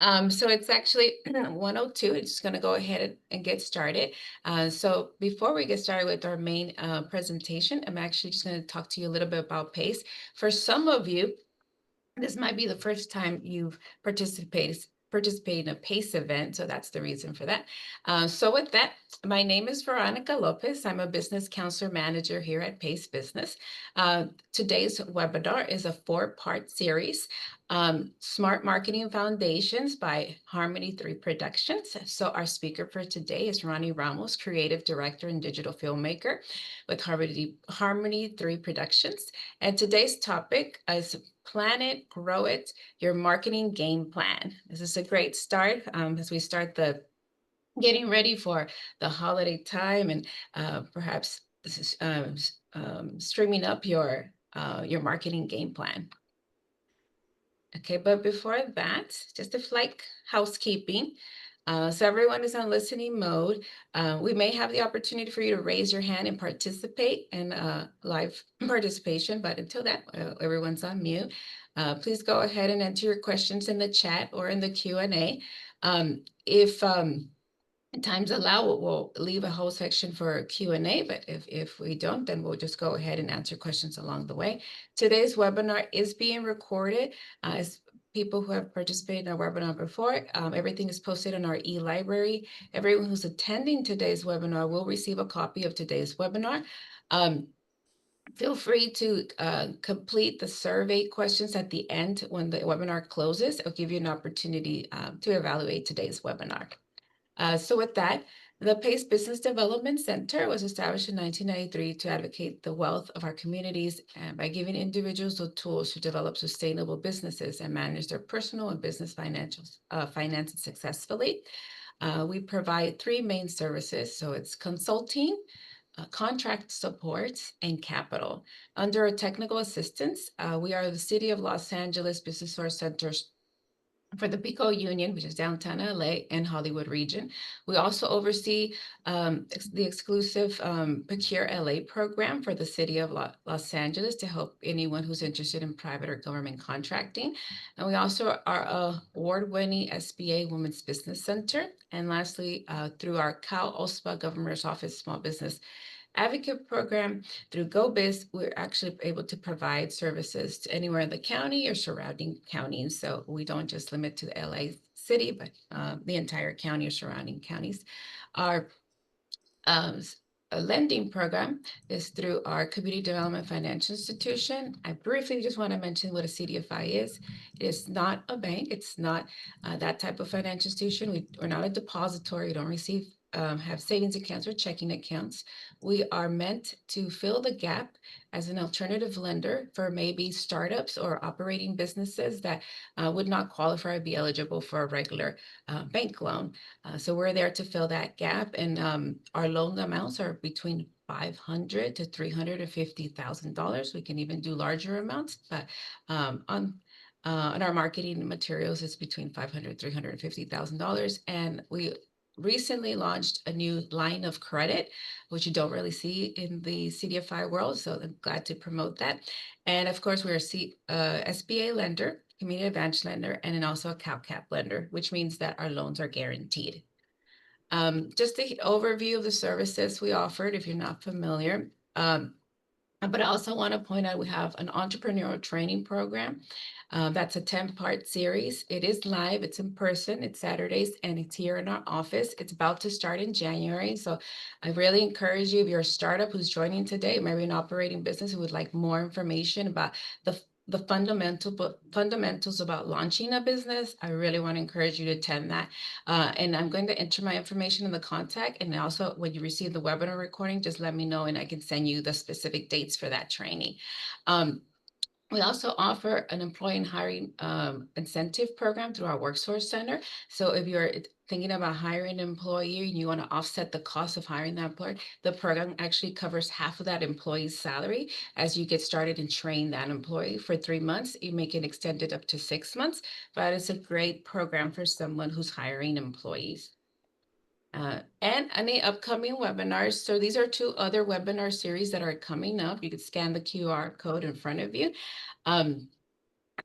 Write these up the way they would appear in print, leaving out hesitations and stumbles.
So it's actually 102. It's just going to go ahead and get started. So before we get started with our main presentation, I'm actually just going to talk to you a little bit about PACE. For some of you, this might be the first time you've participated in a PACE event, so that's the reason for that. So with that, my name is Veronica Lopez. I'm a business counselor manager here at PACE Business. Today's webinar is a four-part series, Smart Marketing Foundations by Harmony 3 Productions. So our speaker for today is Ronnie Ramos, creative director and digital filmmaker with Harmony 3 Productions. And today's topic is Plan It, Grow It, your marketing game plan. This is a great start as we start the getting ready for the holiday time and perhaps this is streaming up your marketing game plan. Okay, but before that, just a like housekeeping. So everyone is on listening mode. We may have the opportunity for you to raise your hand and participate in live participation, but until that, everyone's on mute. Please go ahead and enter your questions in the chat or in the Q&A. If times allow, we'll leave a whole section for Q&A, but if we don't, then we'll just go ahead and answer questions along the way. Today's webinar is being recorded. As people who have participated in our webinar before, everything is posted in our e-library. Everyone who's attending today's webinar will receive a copy of today's webinar. Feel free to complete the survey questions at the end when the webinar closes. It'll give you an opportunity to evaluate today's webinar. So with that, the PACE Business Development Center was established in 1993 to advocate the wealth of our communities and by giving individuals the tools to develop sustainable businesses and manage their personal and business finances successfully. We provide three main services. So it's consulting, contract support, and capital. Under our technical assistance, we are the City of Los Angeles BusinessSource Centers for the Pico-Union, which is downtown LA and Hollywood region. We also oversee the exclusive Procure LA program for the city of Los Angeles to help anyone who's interested in private or government contracting. And we also are award-winning SBA Women's Business Center. And lastly, through our Cal OSPA Governor's Office Small Business Advocate Program through GoBiz, we're actually able to provide services to anywhere in the county or surrounding counties. So we don't just limit to the LA city, but the entire county or surrounding counties. Our lending program is through our Community Development Financial Institution. I briefly just want to mention what a CDFI is. It is not a bank. It's not that type of financial institution. We're not a depository. We don't receive have savings accounts or checking accounts. We are meant to fill the gap as an alternative lender for maybe startups or operating businesses that would not qualify or be eligible for a regular bank loan. So we're there to fill that gap, and our loan amounts are between $500,000 to $350,000. We can even do larger amounts, but on our marketing materials, it's between $500,000 to $350,000, and we recently launched a new line of credit, which you don't really see in the CDFI world. So I'm glad to promote that. And of course, we're a SBA lender, community advantage lender, and then also a CalCap lender, which means that our loans are guaranteed. Just the overview of the services we offered, if you're not familiar. But I also want to point out we have an entrepreneurial training program. That's a 10-part series. It is live, it's in person, it's Saturdays, and it's here in our office. It's about to start in January. So I really encourage you, if you're a startup who's joining today, maybe an operating business who would like more information about the fundamentals about launching a business, I really want to encourage you to attend that. And I'm going to enter my information in the contact. And also when you receive the webinar recording, just let me know and I can send you the specific dates for that training. We also offer an employee and hiring incentive program through our WorkSource Center. So if you're thinking about hiring an employee and you want to offset the cost of hiring that employee, the program actually covers half of that employee's salary as you get started and train that employee for 3 months. You may get extended up to 6 months, but it's a great program for someone who's hiring employees. And any upcoming webinars. So these are 2 other webinar series that are coming up. You can scan the QR code in front of you.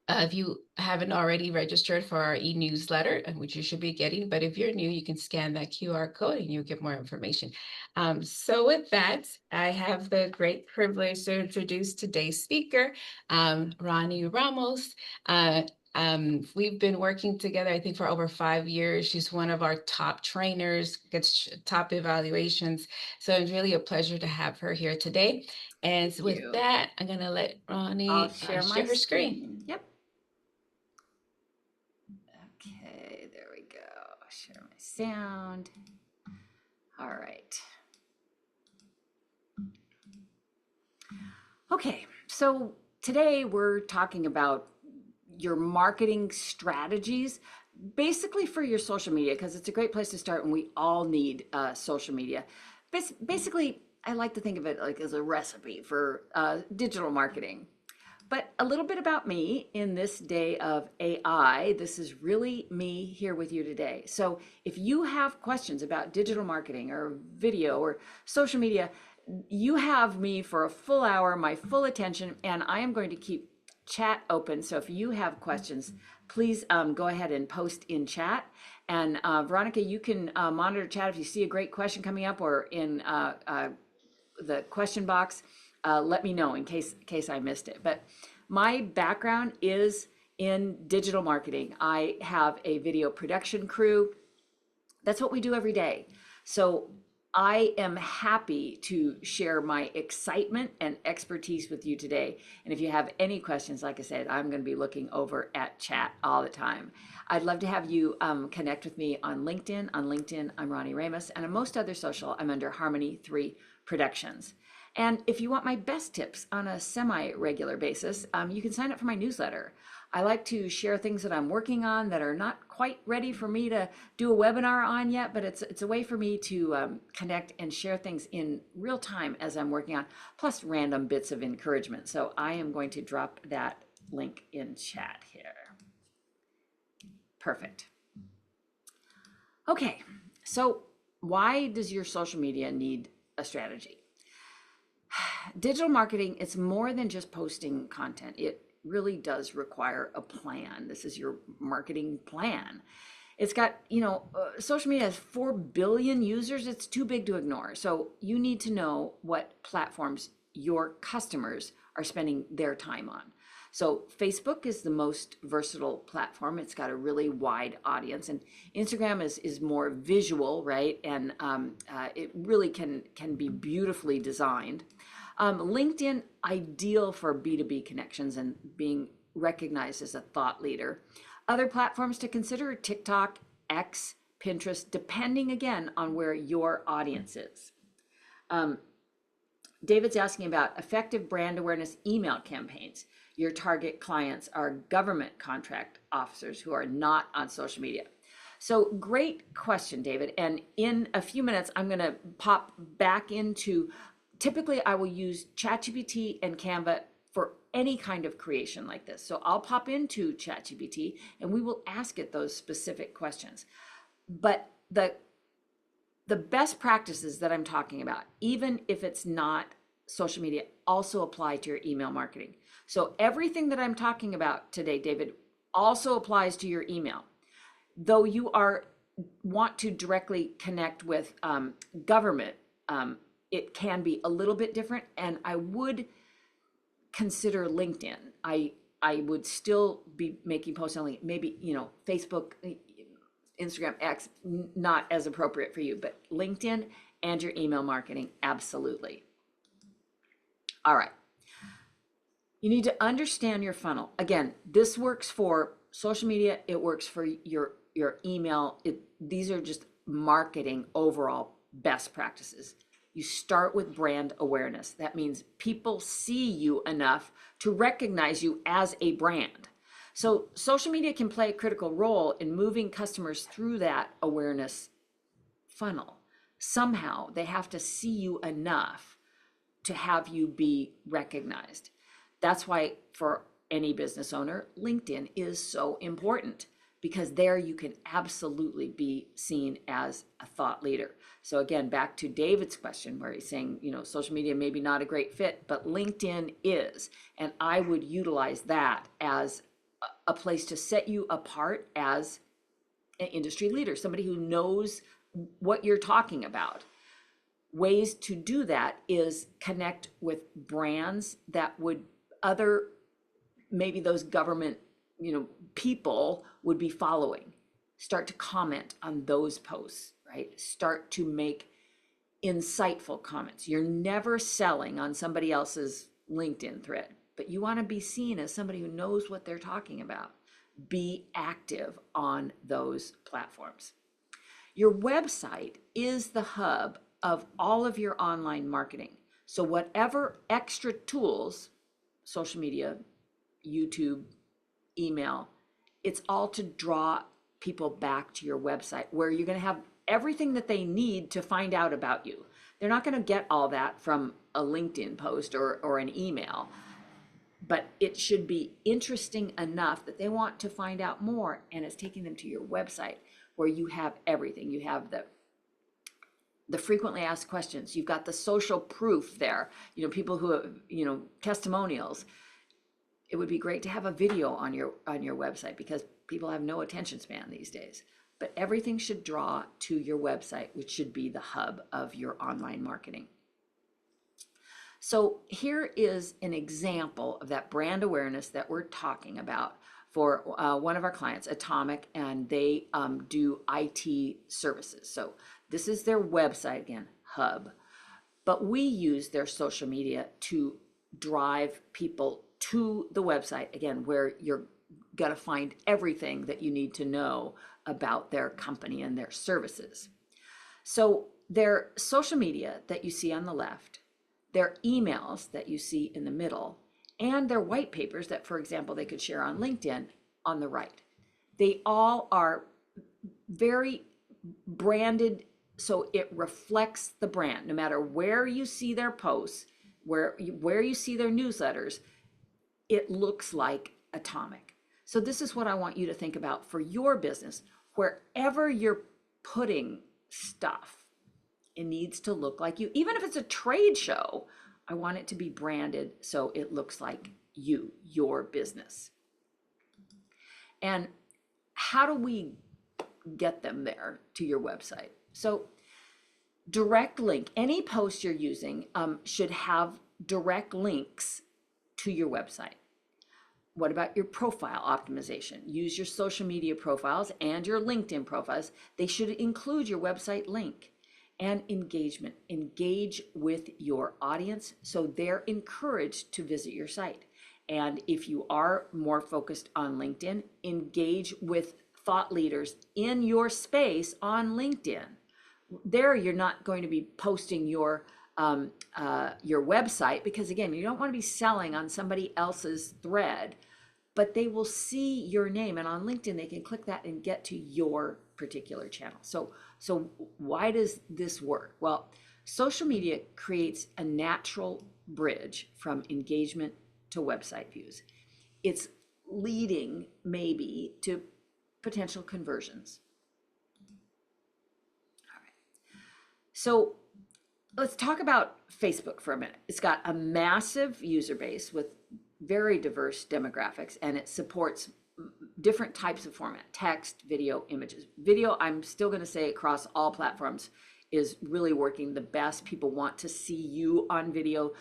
If you haven't already registered for our e-newsletter, which you should be getting, but if you're new, you can scan that QR code and you'll get more information. So with that, I have the great privilege to introduce today's speaker, Ronnie Ramos. Uh, we've been working together, I think, for over 5 years. She's one of our top trainers, gets top evaluations. So it's really a pleasure to have her here today. And Thank with you. that, I'm going to let I'll Ronnie share my share her screen. screen. Yep. Okay, there we go. Share my sound. All right. Okay, so today we're talking about your marketing strategies, basically for your social media, because it's a great place to start, and we all need social media. Basically, I like to think of it like as a recipe for digital marketing. But a little bit about me in this day of AI. This is really me here with you today. So if you have questions about digital marketing or video or social media, you have me for a full hour, my full attention, and I am going to keep chat open. So if you have questions, please go ahead and post in chat. And Veronica, you can monitor chat if you see a great question coming up or in the question box. Let me know in case I missed it. But my background is in digital marketing. I have a video production crew. That's what we do every day. So I am happy to share my excitement and expertise with you today. And if you have any questions, like I said, I'm going to be looking over at chat all the time. I'd love to have you connect with me on LinkedIn. On LinkedIn, I'm Ronnie Ramos, and on most other social, I'm under Harmony 3 Productions. And if you want my best tips on a semi-regular basis, you can sign up for my newsletter. I like to share things that I'm working on that are not quite ready for me to do a webinar on yet, but it's a way for me to connect and share things in real time as I'm working on, plus random bits of encouragement. So I am going to drop that link in chat here. Perfect. Okay, so why does your social media need a strategy? Digital marketing, it's more than just posting content. It really does require a plan. This is your marketing plan. It's got, social media has 4 billion users. It's too big to ignore. So you need to know what platforms your customers are spending their time on. So Facebook is the most versatile platform. It's got a really wide audience, and Instagram is more visual, right? And it really can be beautifully designed. LinkedIn, ideal for B2B connections and being recognized as a thought leader. Other platforms to consider: TikTok, X, Pinterest, depending again on where your audience is. David's asking about effective brand awareness email campaigns. Your target clients are government contract officers who are not on social media. So great question, David. And in a few minutes, I'm going to pop back into, typically I will use ChatGPT and Canva for any kind of creation like this. So I'll pop into ChatGPT and we will ask it those specific questions. But the best practices that I'm talking about, even if it's not social media, also apply to your email marketing. So everything that I'm talking about today, David, also applies to your email. Though you want to directly connect with government, it can be a little bit different. And I would consider LinkedIn. I would still be making posts on maybe, Facebook, Instagram, X, not as appropriate for you, but LinkedIn and your email marketing, absolutely. All right. You need to understand your funnel. Again, this works for social media. It works for your email. These are just marketing overall best practices. You start with brand awareness. That means people see you enough to recognize you as a brand. So social media can play a critical role in moving customers through that awareness funnel. Somehow they have to see you enough to have you be recognized. That's why for any business owner, LinkedIn is so important, because there you can absolutely be seen as a thought leader. So again, back to David's question where he's saying, social media may be not a great fit, but LinkedIn is, and I would utilize that as a place to set you apart as an industry leader, somebody who knows what you're talking about. Ways to do that is connect with brands that would other, maybe those government, people would be following. Start to comment on those posts, right? Start to make insightful comments. You're never selling on somebody else's LinkedIn thread, but you want to be seen as somebody who knows what they're talking about. Be active on those platforms. Your website is the hub of all of your online marketing. So whatever extra tools, social media, YouTube, email, it's all to draw people back to your website, where you're going to have everything that they need to find out about you. They're not going to get all that from a LinkedIn post or an email, but it should be interesting enough that they want to find out more, and it's taking them to your website where you have everything. You have the frequently asked questions. You've got the social proof there, people who have, testimonials. It would be great to have a video on your website, because people have no attention span these days. But everything should draw to your website, which should be the hub of your online marketing. So here is an example of that brand awareness that we're talking about for one of our clients, Atomic, and they do IT services. So this is their website, again, hub. But we use their social media to drive people to the website, again, where you're going to find everything that you need to know about their company and their services. So their social media that you see on the left, their emails that you see in the middle, and their white papers that, for example, they could share on LinkedIn on the right. They all are very branded, so it reflects the brand. No matter where you see their posts, where you see their newsletters, it looks like Atomic. So this is what I want you to think about for your business. Wherever you're putting stuff, it needs to look like you. Even if it's a trade show, I want it to be branded so it looks like you, your business. And how do we get them there to your website? So direct link, any post you're using should have direct links to your website. What about your profile optimization? Use your social media profiles and your LinkedIn profiles. They should include your website link. And engagement. Engage with your audience so they're encouraged to visit your site. And if you are more focused on LinkedIn, engage with thought leaders in your space on LinkedIn. There, you're not going to be posting your website, because again, you don't want to be selling on somebody else's thread, but they will see your name, and on LinkedIn they can click that and get to your particular channel. So why does this work? Well, social media creates a natural bridge from engagement to website views. It's leading maybe to potential conversions. All right. So let's talk about Facebook for a minute. It's got a massive user base with very diverse demographics, and it supports different types of format: text, video, images. Video, I'm still going to say across all platforms, is really working the best. People want to see you on video.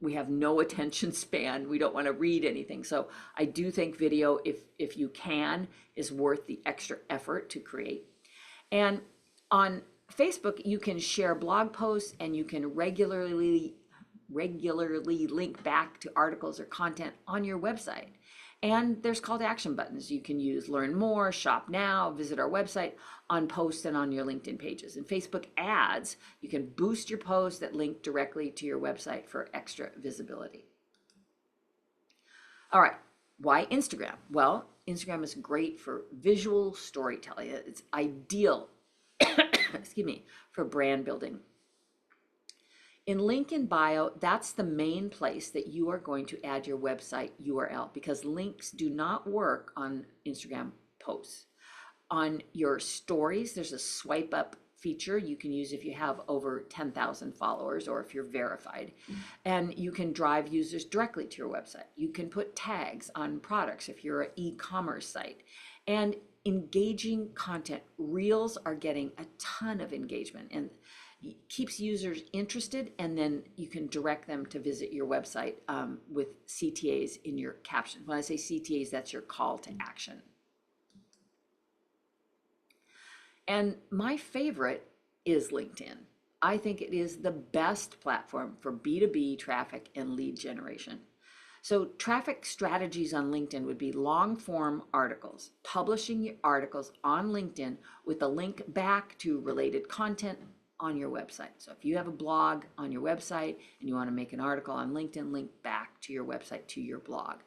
We have no attention span. We don't want to read anything. So I do think video, if you can, is worth the extra effort to create. And on Facebook, you can share blog posts, and you can regularly link back to articles or content on your website. And there's call to action buttons. You can use learn more, shop now, visit our website on posts and on your LinkedIn pages. And Facebook ads, you can boost your posts that link directly to your website for extra visibility. All right, why Instagram? Well, Instagram is great for visual storytelling. It's ideal, excuse me, for brand building. In link in bio, that's the main place that you are going to add your website URL, because links do not work on Instagram posts. On your stories, there's a swipe up feature you can use if you have over 10,000 followers or if you're verified. And you can drive users directly to your website. You can put tags on products if you're an e-commerce site. And engaging content, reels are getting a ton of engagement and keeps users interested, and then you can direct them to visit your website with CTAs in your caption. When I say CTAs, that's your call to action. And my favorite is LinkedIn. I think it is the best platform for B2B traffic and lead generation. So traffic strategies on LinkedIn would be long form articles, publishing your articles on LinkedIn with a link back to related content on your website. So if you have a blog on your website and you want to make an article on LinkedIn, link back to your website, to your blog.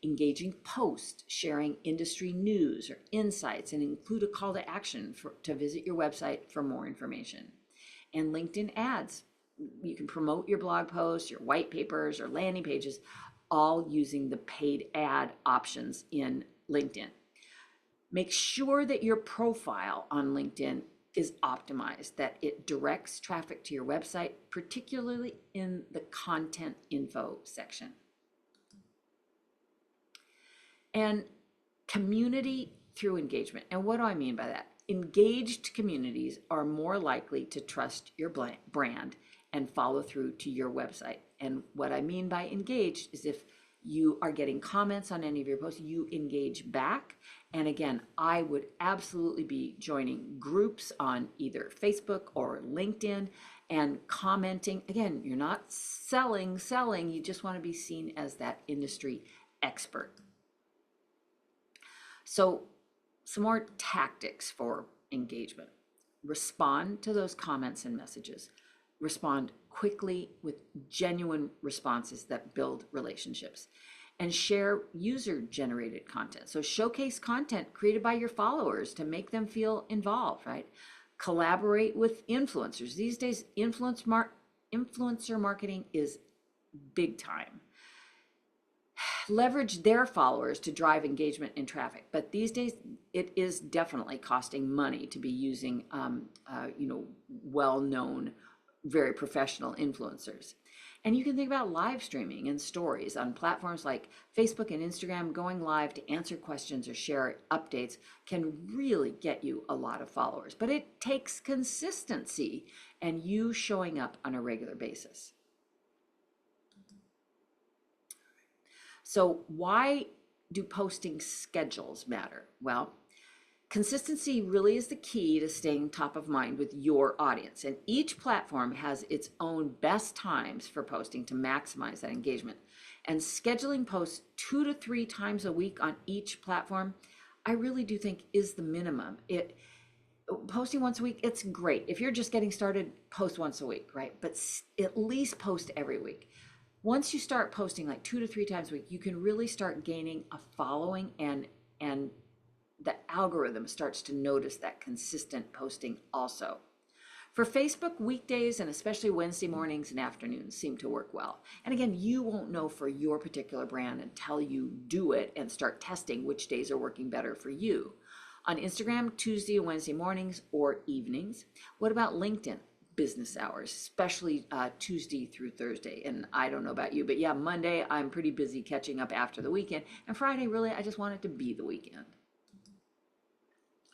Engaging posts, sharing industry news or insights, and include a call to action to visit your website for more information. And LinkedIn ads. You can promote your blog posts, your white papers, or landing pages, all using the paid ad options in LinkedIn. Make sure that your profile on LinkedIn is optimized, that it directs traffic to your website, particularly in the content info section. And community through engagement. And what do I mean by that? Engaged communities are more likely to trust your brand and follow through to your website. And what I mean by engaged is if you are getting comments on any of your posts, you engage back. And again, I would absolutely be joining groups on either Facebook or LinkedIn and commenting. Again, you're not selling, you just want to be seen as that industry expert. So some more tactics for engagement. Respond to those comments and messages. Respond quickly with genuine responses that build relationships, and share user-generated content. So showcase content created by your followers to make them feel involved, right? Collaborate with influencers. These days, influencer marketing is big time. Leverage their followers to drive engagement and traffic. But these days, it is definitely costing money to be using, well-known, very professional influencers. And you can think about live streaming and stories on platforms like Facebook and Instagram. Going live to answer questions or share updates can really get you a lot of followers. But it takes consistency and you showing up on a regular basis. So why do posting schedules matter? Well, consistency really is the key to staying top of mind with your audience. And each platform has its own best times for posting to maximize that engagement. And scheduling posts 2 to 3 times a week on each platform, I really do think is the minimum. Posting once a week, it's great. If you're just getting started, post once a week, right? But at least post every week. Once you start posting like 2 to 3 times a week, you can really start gaining a following, and the algorithm starts to notice that consistent posting also. For Facebook, weekdays and especially Wednesday mornings and afternoons seem to work well. And again, you won't know for your particular brand until you do it and start testing which days are working better for you. On Instagram, Tuesday and Wednesday mornings or evenings. What about LinkedIn? Business hours, especially Tuesday through Thursday. And I don't know about you, but yeah, Monday, I'm pretty busy catching up after the weekend. And Friday, really, I just want it to be the weekend.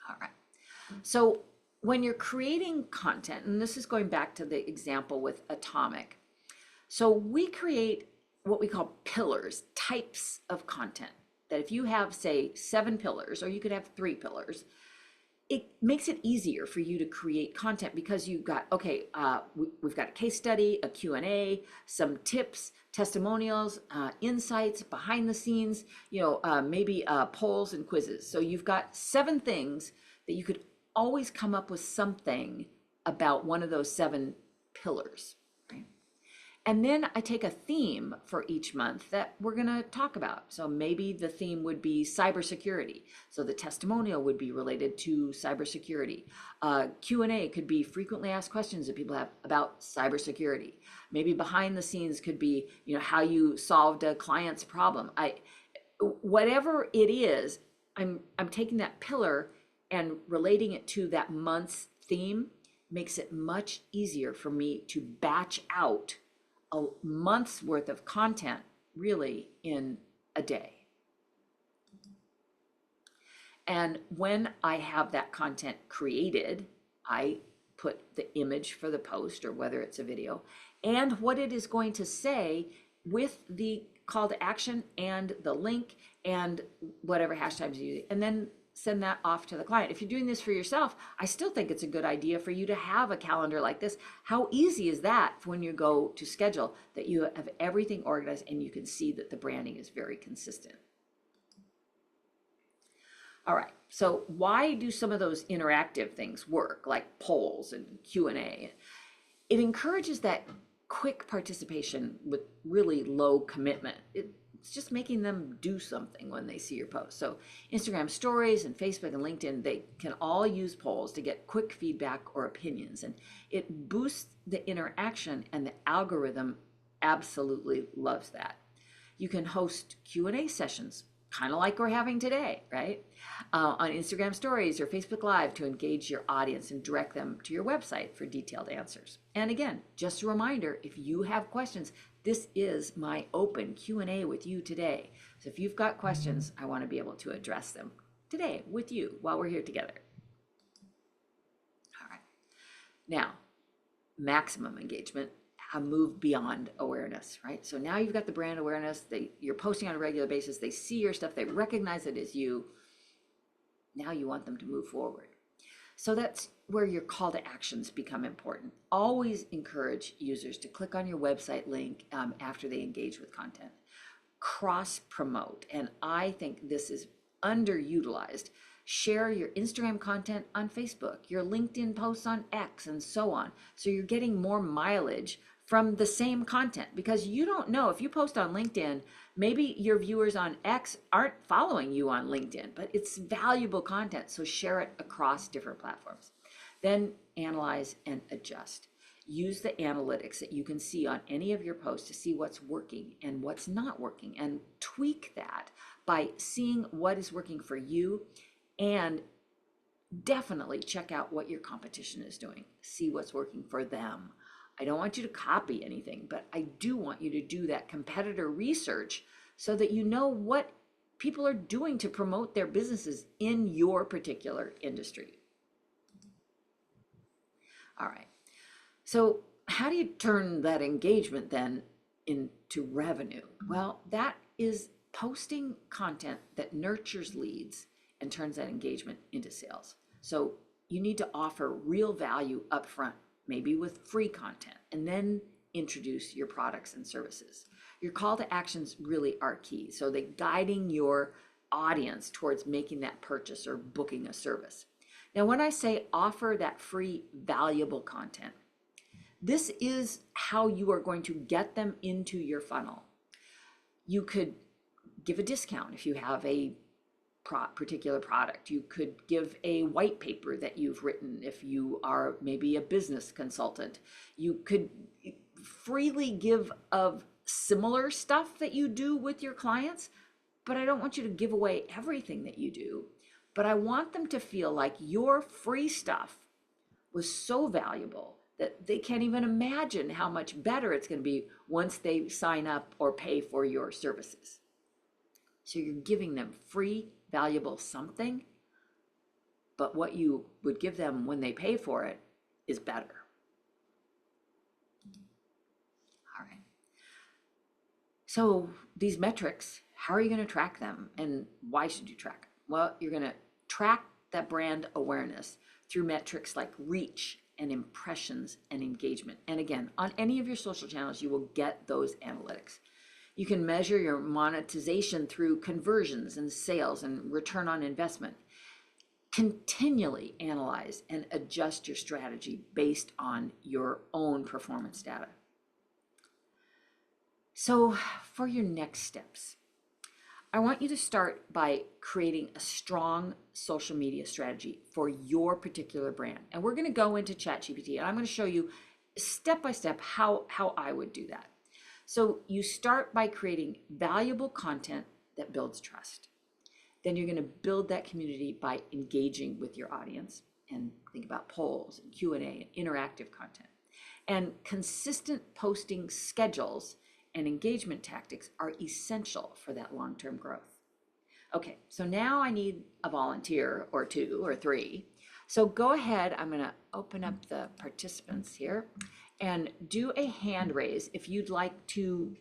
All right. So when you're creating content, and this is going back to the example with Atomic. So we create what we call pillars, types of content, that if you have, say, 7 pillars, or you could have 3 pillars, it makes it easier for you to create content because you've got, we've got a case study, a Q&A, some tips, testimonials, insights, behind the scenes, maybe polls and quizzes. So you've got 7 things that you could always come up with something about one of those 7 pillars. Right? And then I take a theme for each month that we're going to talk about. So maybe the theme would be cybersecurity. So the testimonial would be related to cybersecurity. Q&A could be frequently asked questions that people have about cybersecurity. Maybe behind the scenes could be, how you solved a client's problem. Whatever it is, I'm taking that pillar and relating it to that month's theme makes it much easier for me to batch out a month's worth of content really in a day. And when I have that content created, I put the image for the post, or whether it's a video, and what it is going to say with the call to action and the link and whatever hashtags you use, and then send that off to the client. If you're doing this for yourself, I still think it's a good idea for you to have a calendar like this. How easy is that when you go to schedule, that you have everything organized and you can see that the branding is very consistent? All right, so why do some of those interactive things work, like polls and Q&A? It encourages that quick participation with really low commitment. It's just making them do something when they see your post. So Instagram stories and Facebook and LinkedIn, they can all use polls to get quick feedback or opinions, and it boosts the interaction, and the algorithm absolutely loves that. You can host Q&A sessions, kind of like we're having today, right? On Instagram stories or Facebook Live to engage your audience and direct them to your website for detailed answers. And again, just a reminder, if you have questions, this is my open Q&A with you today. So if you've got questions, I want to be able to address them today with you while we're here together. All right. Now, maximum engagement. Move beyond awareness, right? So now you've got the brand awareness, you're posting on a regular basis, they see your stuff, they recognize it as you. Now you want them to move forward. So that's where your call to actions become important. Always encourage users to click on your website link after they engage with content. Cross promote, and I think this is underutilized. Share your Instagram content on Facebook, your LinkedIn posts on X, and so on. So you're getting more mileage from the same content, because you don't know, if you post on LinkedIn, maybe your viewers on X aren't following you on LinkedIn, but it's valuable content. So share it across different platforms. Then analyze and adjust. Use the analytics that you can see on any of your posts to see what's working and what's not working, and tweak that by seeing what is working for you. And definitely check out what your competition is doing. See what's working for them. I don't want you to copy anything, but I do want you to do that competitor research so that you know what people are doing to promote their businesses in your particular industry. All right. So how do you turn that engagement then into revenue? Well, that is posting content that nurtures leads and turns that engagement into sales. So you need to offer real value up front, maybe with free content, and then introduce your products and services. Your call to actions really are key. So they're guiding your audience towards making that purchase or booking a service. Now, when I say offer that free, valuable content, this is how you are going to get them into your funnel. You could give a discount if you have a particular product. You could give a white paper that you've written if you are maybe a business consultant. You could freely give of similar stuff that you do with your clients, but I don't want you to give away everything that you do. But I want them to feel like your free stuff was so valuable that they can't even imagine how much better it's going to be once they sign up or pay for your services. So you're giving them free, valuable something, but what you would give them when they pay for it is better. All right. So these metrics, how are you going to track them, and why should you track them? Well, you're going to track that brand awareness through metrics like reach and impressions and engagement. And again, on any of your social channels, you will get those analytics. You can measure your monetization through conversions and sales and return on investment. Continually analyze and adjust your strategy based on your own performance data. So for your next steps, I want you to start by creating a strong social media strategy for your particular brand. And we're going to go into ChatGPT, and I'm going to show you step by step how I would do that. So you start by creating valuable content that builds trust. Then you're going to build that community by engaging with your audience. and think about polls and Q&A and interactive content. And consistent posting schedules and engagement tactics are essential for that long-term growth. Okay, so now I need a volunteer or two or three. So go ahead, I'm gonna open up the participants here and do a hand raise if you'd like to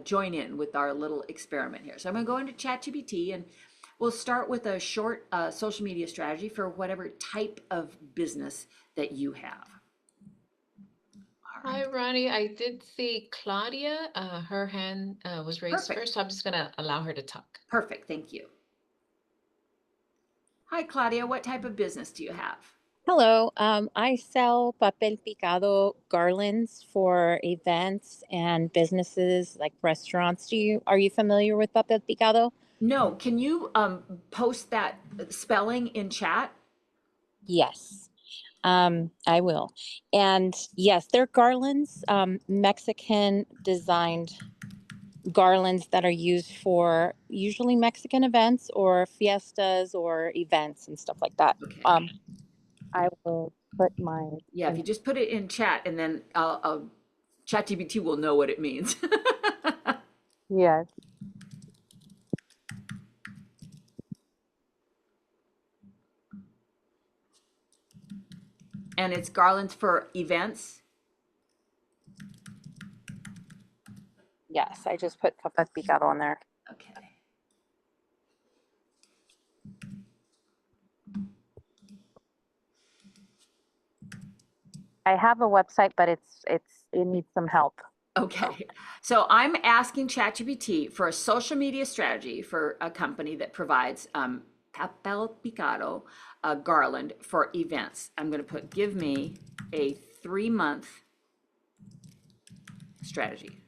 join in with our little experiment here. So I'm gonna go into ChatGPT and we'll start with a short social media strategy for whatever type of business that you have. All Hi, right, Ronnie. I did see Claudia. Her hand was raised perfect, first, so I'm just gonna allow her to talk. perfect, thank you. Hi, Claudia, what type of business do you have? Hello, I sell papel picado garlands for events and businesses like restaurants. Are you familiar with papel picado? No, can you post that spelling in chat? Yes, I will. And yes, they're garlands, Mexican designed garlands that are used for usually Mexican events or fiestas or events and stuff like that. Okay. I will put my, Yeah, if you just put it in chat and then I'll ChatGPT will know what it means. yes. And it's garlands for events. Yes, I just put papel picado on there. Okay. I have a website, but it needs some help. Okay. So I'm asking ChatGPT for a social media strategy for a company that provides papel picado garland for events. I'm going to put, give me a 3-month strategy.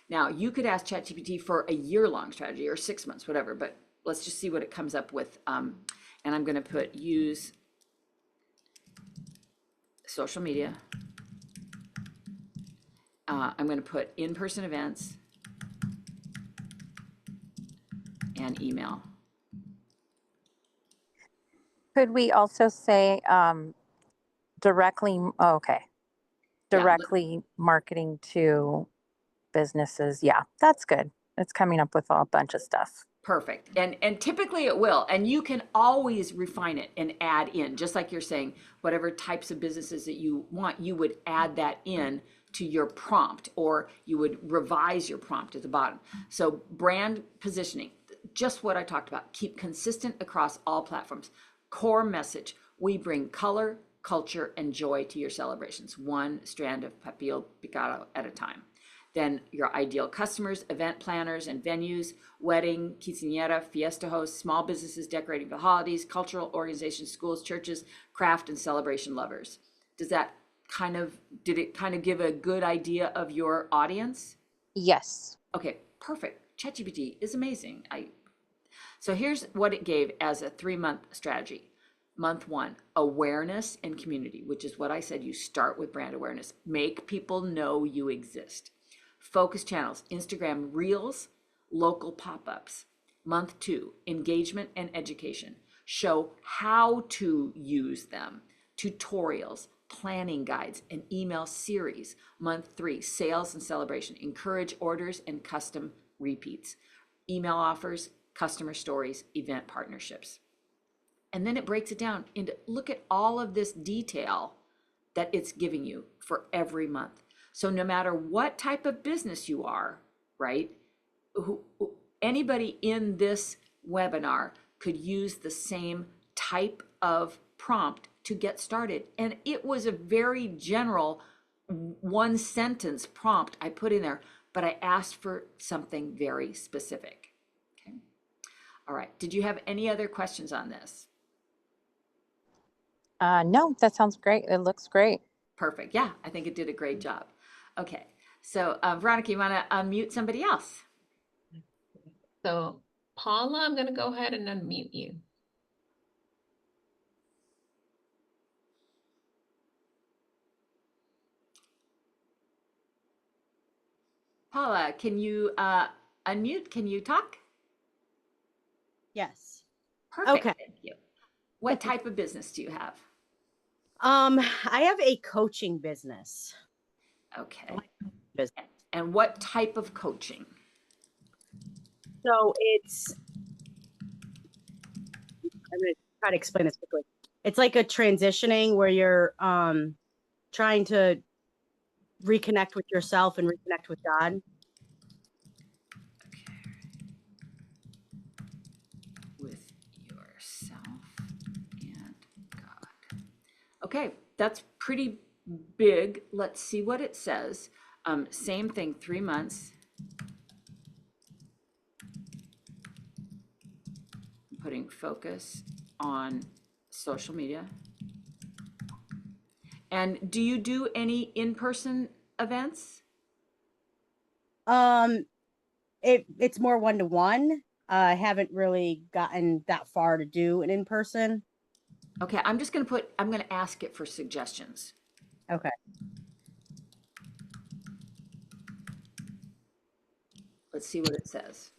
Now, you could ask ChatGPT for a year-long strategy or 6 months, whatever, but let's just see what it comes up with. And I'm going to put use social media. I'm going to put in-person events and email. Could we also say directly? Oh, okay, Yeah, directly marketing to businesses. Yeah, that's good. It's coming up with a bunch of stuff. perfect. And typically it will. And you can always refine it and add in, just like you're saying, whatever types of businesses that you want, you would add that in to your prompt, or you would revise your prompt at the bottom. So brand positioning, just what I talked about, keep consistent across all platforms. Core message, we bring color, culture, and joy to your celebrations, one strand of papel picado at a time. Then your ideal customers, event planners and venues, wedding, quinceañera, fiesta hosts, small businesses decorating for the holidays, cultural organizations, schools, churches, craft and celebration lovers. Does that did it kind of give a good idea of your audience? Yes. Okay, perfect. ChatGPT is amazing. So here's what it gave as a 3-month strategy. Month 1, awareness and community, which is what I said, you start with brand awareness. Make people know you exist. Focus channels, Instagram Reels, local pop-ups. Month 2, engagement and education. Show how to use them. Tutorials, planning guides, and email series. Month 3, sales and celebration. Encourage orders and custom repeats. Email offers, customer stories, event partnerships. And then it breaks it down into look at all of this detail that it's giving you for every month. So no matter what type of business you are, right? Anybody in this webinar could use the same type of prompt to get started. And it was a very general 1-sentence prompt I put in there, but I asked for something very specific. Okay. All right. Did you have any other questions on this? No, that sounds great. It looks great. Perfect. Yeah, I think it did a great job. Okay. So Veronica, you want to unmute somebody else? So, Paula, I'm gonna go ahead and unmute you. Paula, can you unmute? Can you talk? Yes. Perfect. Okay. Thank you. What type of business do you have? I have a coaching business. Okay. Business. And what type of coaching? So I'm gonna try to explain this quickly. It's like a transitioning where you're trying to reconnect with yourself and reconnect with God. With yourself and God. Okay, that's pretty big. Let's see what it says. Same thing, 3 months. Putting focus on social media. And do you do any in-person events? It's more one-to-one. I haven't really gotten that far to do an in-person. Okay, I'm gonna ask it for suggestions. Okay. Let's see what it says.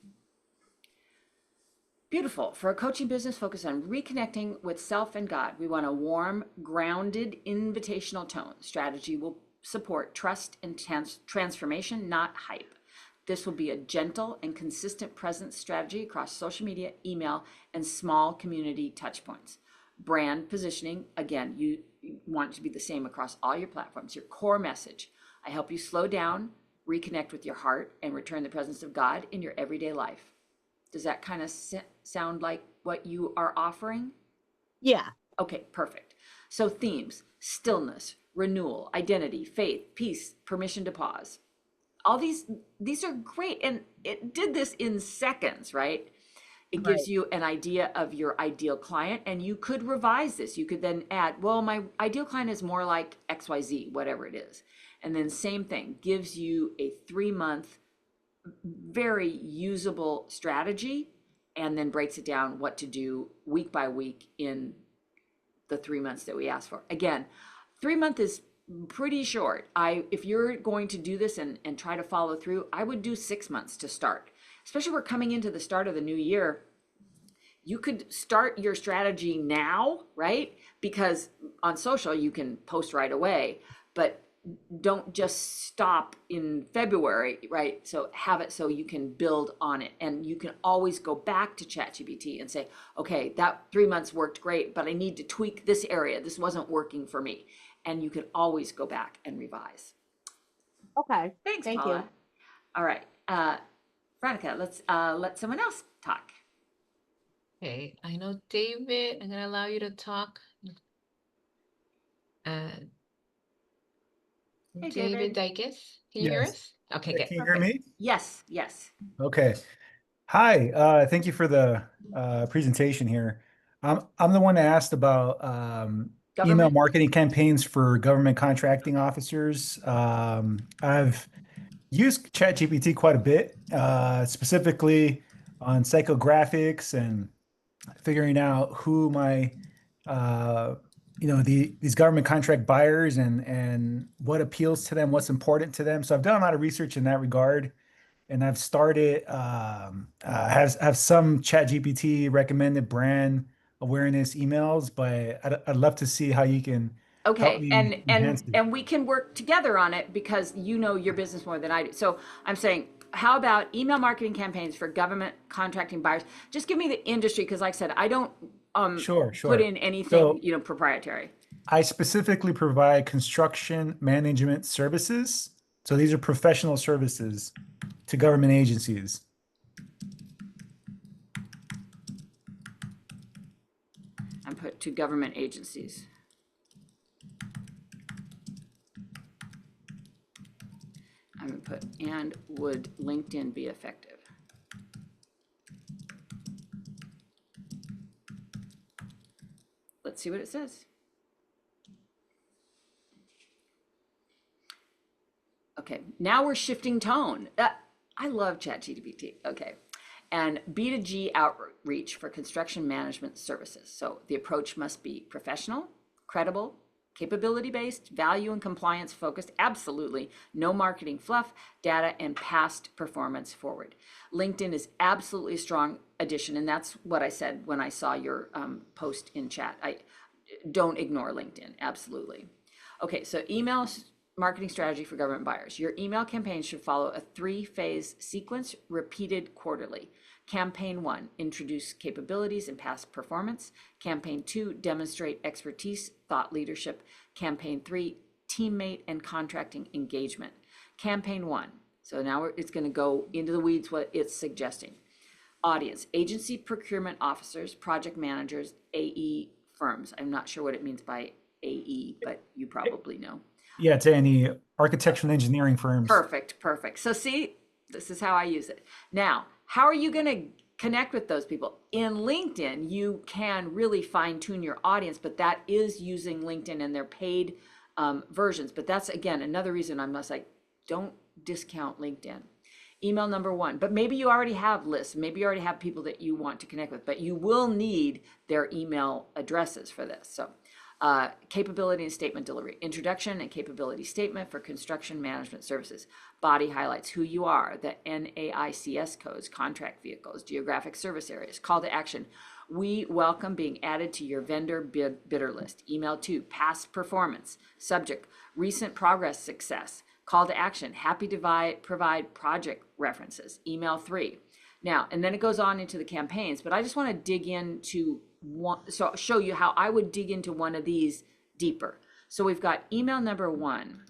Beautiful. For a coaching business focused on reconnecting with self and God, we want a warm, grounded, invitational tone. Strategy will support trust and transformation, not hype. This will be a gentle and consistent presence strategy across social media, email, and small community touchpoints. Brand positioning, again, you want it to be the same across all your platforms. Your core message: I help you slow down, reconnect with your heart, and return the presence of God in your everyday life. Does that kind of sound like what you are offering? Yeah. Okay, perfect. So themes: stillness, renewal, identity, faith, peace, permission to pause. All these are great, and it did this in seconds, right? It gives you an idea of your ideal client, and you could revise this. You could then add, well, my ideal client is more like XYZ, whatever it is. And then same thing, gives you a 3-month, very usable strategy, and then breaks it down what to do week by week in the 3 months that we asked for. Again, 3 month is pretty short. If you're going to do this and try to follow through, I would do 6 months to start. Especially we're coming into the start of the new year. You could start your strategy now, right? Because on social you can post right away, but don't just stop in February, right? So have it so you can build on it, and you can always go back to ChatGPT and say, okay, that 3 months worked great, but I need to tweak this area. This wasn't working for me. And you can always go back and revise. Okay. Thanks, Thank Paula. you. All right, Veronica, let's let someone else talk. Okay, I know David, I'm gonna allow you to talk. Hey, David David. Dykes, can you hear Yes. us? Okay, Yeah, good. can you hear me? Yes, yes. Okay. Hi, thank you for the presentation here. I'm the one that asked about email Government? marketing campaigns for government contracting officers. I've used ChatGPT quite a bit, specifically on psychographics and figuring out who my these government contract buyers and what appeals to them, what's important to them. So I've done a lot of research in that regard, and I've started have some ChatGPT recommended brand awareness emails, but I'd love to see how you can help Okay, me enhance it. and we can work together on it because you know your business more than I do. So I'm saying, how about email marketing campaigns for government contracting buyers? Just give me the industry, because like I said, I don't Sure. put in anything, So proprietary. I specifically provide construction management services. So these are professional services to government agencies. And put to government agencies. I'm gonna put, and would LinkedIn be effective? Let's see what it says. Okay, now we're shifting tone. I love ChatGPT. Okay. And B2G outreach for construction management services. So the approach must be professional, credible, capability-based, value and compliance focused. Absolutely. No marketing fluff, data and past performance forward. LinkedIn is absolutely a strong addition, and that's what I said when I saw your post in chat. I don't ignore LinkedIn, absolutely. Okay, so email marketing strategy for government buyers. Your email campaign should follow a 3-phase sequence repeated quarterly. Campaign 1, introduce capabilities and past performance. Campaign 2, demonstrate expertise, thought leadership. Campaign 3, teammate and contracting engagement. Campaign 1, so now it's going to go into the weeds what it's suggesting. Audience, agency procurement officers, project managers, AE firms. I'm not sure what it means by AE, but you probably know. Yeah, to any architectural and engineering firms. Perfect, perfect. So see, this is how I use it. Now, how are you going to connect with those people? In LinkedIn, you can really fine tune your audience, but that is using LinkedIn and their paid versions. But that's, again, another reason I'm just like, don't discount LinkedIn. Email number 1, but maybe you already have lists. Maybe you already have people that you want to connect with, but you will need their email addresses for this. So capability and statement delivery, introduction and capability statement for construction management services, body highlights, who you are, the NAICS codes, contract vehicles, geographic service areas, call to action. We welcome being added to your vendor bidder list. Email 2, past performance, subject, recent progress success, call to action, happy to provide project references. Email 3. Now, and then it goes on into the campaigns, but I just want to dig into one, so I'll show you how I would dig into one of these deeper. So we've got email number 1.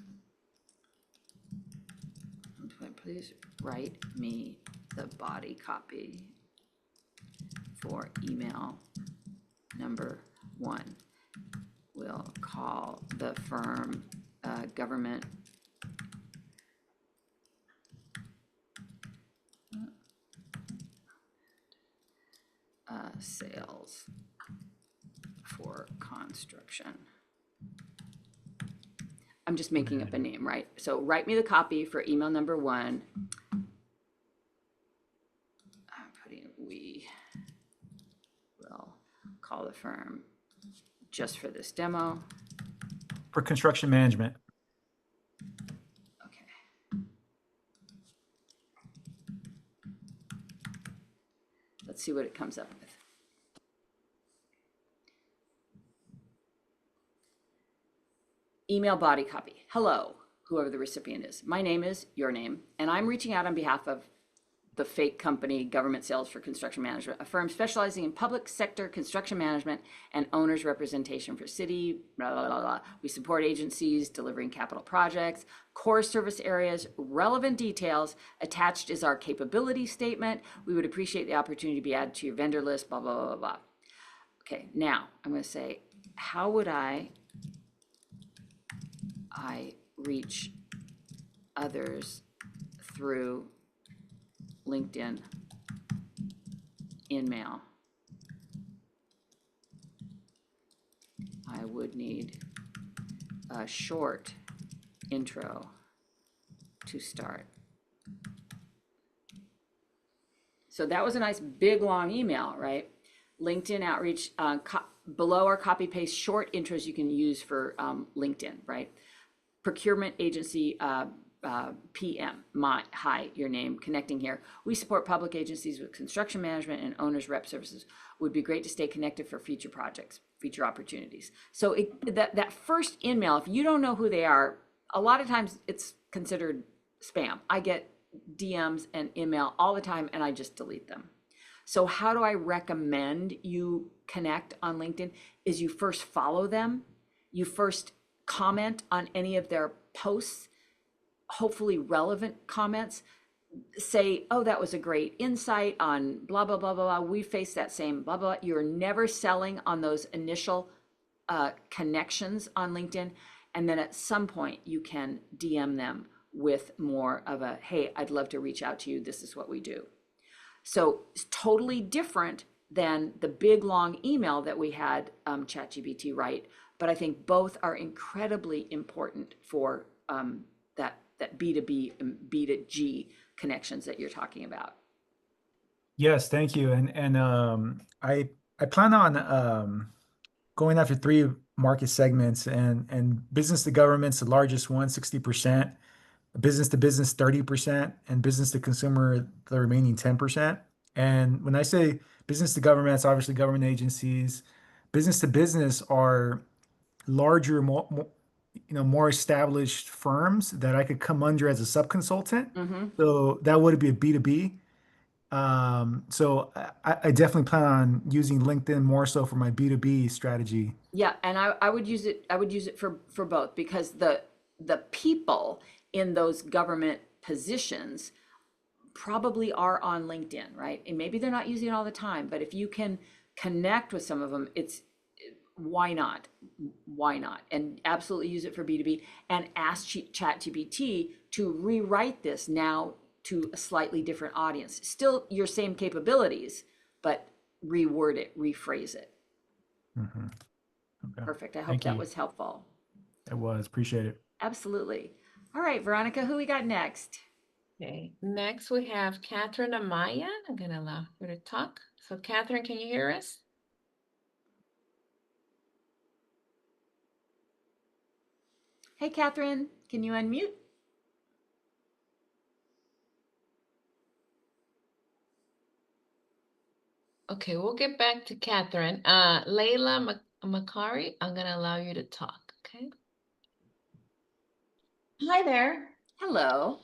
Please write me the body copy for email number 1. We'll call the firm government sales for construction. I'm just making up a name, right? So write me the copy for email number 1. I'm putting, we will call the firm just for this demo. For construction management. Okay. Let's see what it comes up with. Email body copy. Hello, whoever the recipient is. My name is your name, and I'm reaching out on behalf of the fake company Government Sales for Construction Management, a firm specializing in public sector construction management and owner's representation for city, blah, blah, blah, blah. We support agencies delivering capital projects, core service areas, relevant details. Attached is our capability statement. We would appreciate the opportunity to be added to your vendor list, blah, blah, blah, blah, blah. Okay, now I'm going to say, how would I reach others through LinkedIn InMail? I would need a short intro to start. So that was a nice big long email, right? LinkedIn outreach, below our copy paste short intros you can use for LinkedIn, right? Procurement agency PM, hi, your name, connecting here. We support public agencies with construction management and owner's rep services. Would be great to stay connected for future projects, future opportunities. So that first email, if you don't know who they are, a lot of times it's considered spam. I get DMs and email all the time and I just delete them. So how do I recommend you connect on LinkedIn? Is you first follow them, you first comment on any of their posts, hopefully relevant comments, say, oh, that was a great insight on blah, blah, blah, blah, blah. We face that same blah, blah. You're never selling on those initial connections on LinkedIn. And then at some point you can DM them with more of a, hey, I'd love to reach out to you. This is what we do. So it's totally different than the big long email that we had ChatGPT write. But I think both are incredibly important for that B2B and B2G connections that you're talking about. Yes, thank you. And I plan on going after 3 market segments, and business to government's the largest one, 60%, business to business 30%, and business to consumer the remaining 10%. And when I say business to government, it's obviously government agencies. Business to business are larger, more established firms that I could come under as a sub-consultant. Mm-hmm. So that would be a B2B. So I definitely plan on using LinkedIn more so for my B2B strategy. Yeah, and I would use it. I would use it for both, because the people in those government positions probably are on LinkedIn, right? And maybe they're not using it all the time, but if you can connect with some of them, it's why not? Why not? And absolutely use it for B2B, and ask ChatGPT to rewrite this now to a slightly different audience. Still your same capabilities, but reword it, rephrase it. Mhm. Okay. Perfect. I hope Thank that you. was helpful. It was. Appreciate it. Absolutely. All right, Veronica, who we got next? Okay, next we have Catherine Amaya. I'm gonna allow her to talk. So Catherine, can you hear us? Hey, Catherine, can you unmute? Okay, we'll get back to Catherine. Layla Makari, I'm gonna allow you to talk, okay? Hi there. Hello.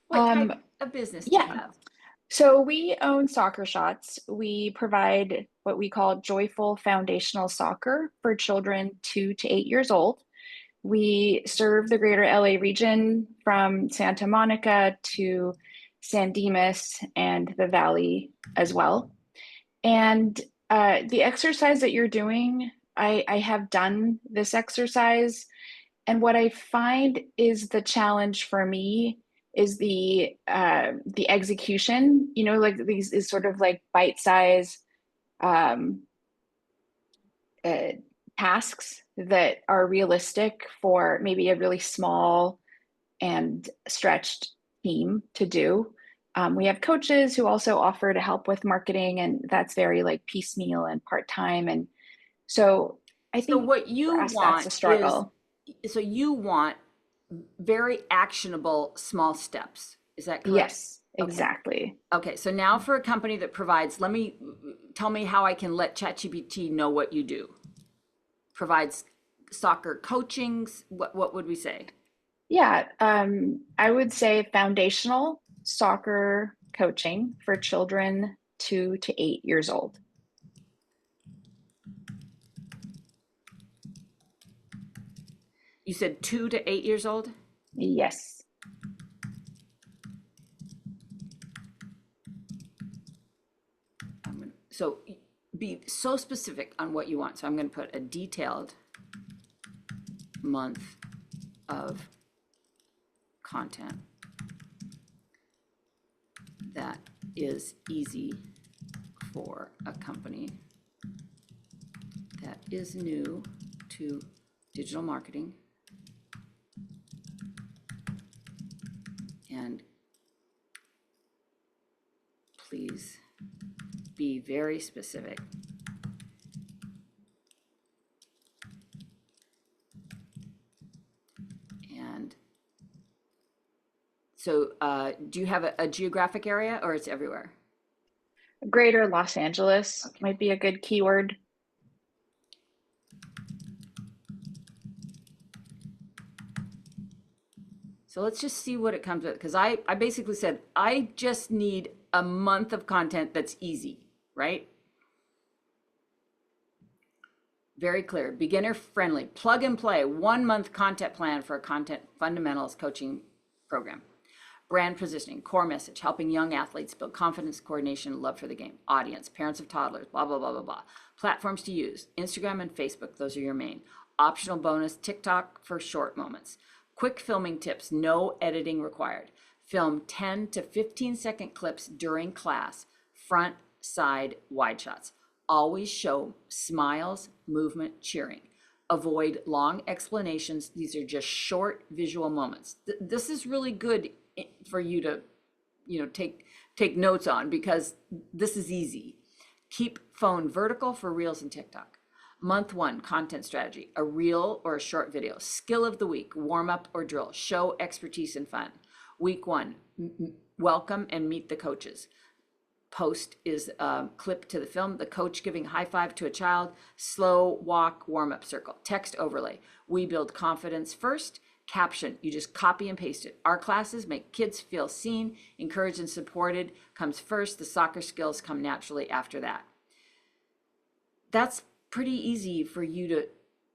What Um, type of business do you yeah, have? so we own Soccer Shots. We provide what we call joyful foundational soccer for children 2 to 8 years old. We serve the greater LA region from Santa Monica to San Dimas and the Valley as well. And the exercise that you're doing, I have done this exercise. And what I find is the challenge for me is the execution. You know, like these is sort of like bite size um, uh, tasks that are realistic for maybe a really small and stretched team to do. We have coaches who also offer to help with marketing, and that's very like piecemeal and part time. And so I So think what for you us, that's want a is, struggle. so you want very actionable small steps. Is that correct? Yes, Okay. exactly. Okay. So now for a company that provides, tell me how I can let ChatGPT know what you do. Provides soccer coachings. What would we say? Yeah, I would say foundational soccer coaching for children 2 to 8 years old. You said 2 to 8 years old? Yes. So be so specific on what you want. So I'm going to put a detailed month of content that is easy for a company that is new to digital marketing and please be very specific. And so do you have a geographic area, or it's everywhere? Greater Los Angeles Okay. might be a good keyword. So let's just see what it comes with, because I basically said, I just need a month of content that's easy, right? Very clear, beginner friendly, plug and play, 1 month content plan for a content fundamentals coaching program. Brand positioning, core message, helping young athletes build confidence, coordination, love for the game. Audience, parents of toddlers, blah, blah, blah, blah, blah. Platforms to use, Instagram and Facebook, those are your main. Optional bonus, TikTok for short moments. Quick filming tips, no editing required. Film 10 to 15-second clips during class, front, side, wide shots. Always show smiles, movement, cheering. Avoid long explanations. These are just short visual moments. This is really good for you to, take notes on, because this is easy. Keep phone vertical for Reels and TikTok. Month 1, content strategy, a reel or a short video. Skill of the week, warm up or drill, show expertise and fun. Week 1, welcome and meet the coaches. post is clip to the film, the coach giving high five to a child, slow walk, warm up circle, text overlay. We build confidence first. Caption, you just copy and paste it. Our classes make kids feel seen, encouraged, and supported comes first. The soccer skills come naturally after that. That's pretty easy for you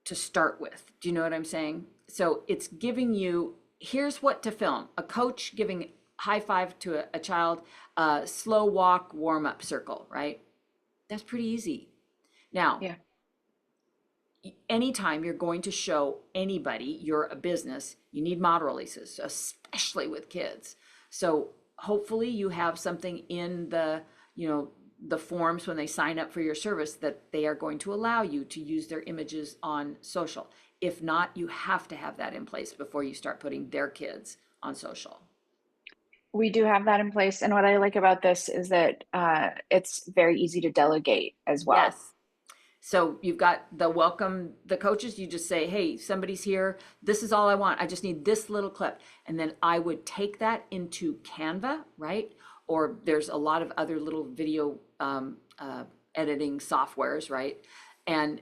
to start with. Do you know what I'm saying? So it's giving you, here's what to film. A coach giving high five to a child, slow walk, warm up circle, right? That's pretty easy. Now, Yeah. anytime you're going to show anybody you're a business, you need model releases, especially with kids. So hopefully you have something in the, the forms when they sign up for your service that they are going to allow you to use their images on social. If not, you have to have that in place before you start putting their kids on social. We do have that in place. And what I like about this is that it's very easy to delegate as well. Yes. So you've got the coaches, you just say, hey, somebody's here. This is all I want. I just need this little clip. And then I would take that into Canva, right? Or there's a lot of other little video editing softwares, right? And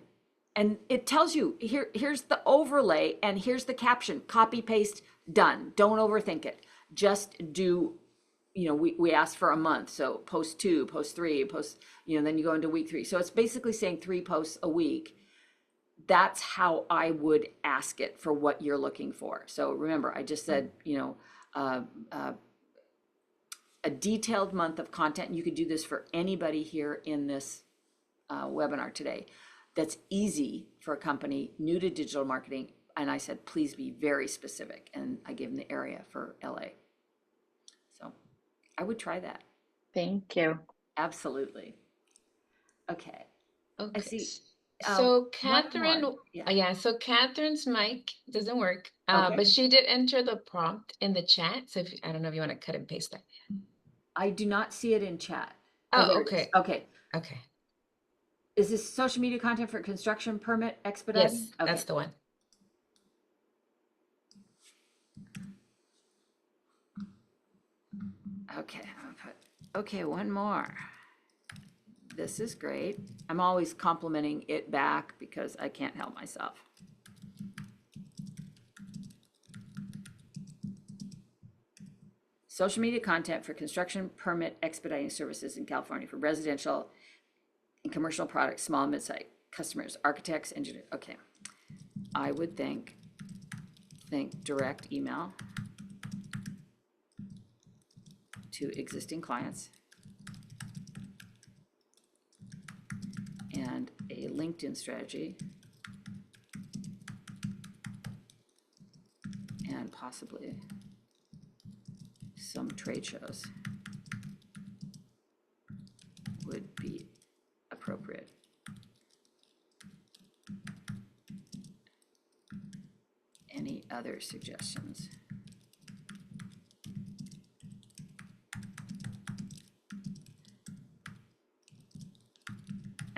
it tells you, here's the overlay and here's the caption, copy, paste, done. Don't overthink it. Just do, we ask for a month. So post 2, post 3, post, then you go into week 3. So it's basically saying 3 posts a week. That's how I would ask it for what you're looking for. So remember, I just said, a detailed month of content. And you could do this for anybody here in this webinar today. That's easy for a company new to digital marketing. And I said, please be very specific. And I gave them the area for LA. So I would try that. Thank you. Absolutely. Okay. Okay. I see. So Catherine, Yeah. so Catherine's mic doesn't work, Okay. but she did enter the prompt in the chat. So I don't know if you want to cut and paste that. I do not see it in chat. Oh, there it is. okay. Okay. Okay. Is this social media content for construction permit expediting? Yes, Okay. that's the one. Okay. Okay, one more. This is great. I'm always complimenting it back because I can't help myself. Social media content for construction permit expediting services in California for residential and commercial products, small and mid-sized customers, architects, engineers. Okay. I would think direct email to existing clients and a LinkedIn strategy and possibly some trade shows would be appropriate. Any other suggestions?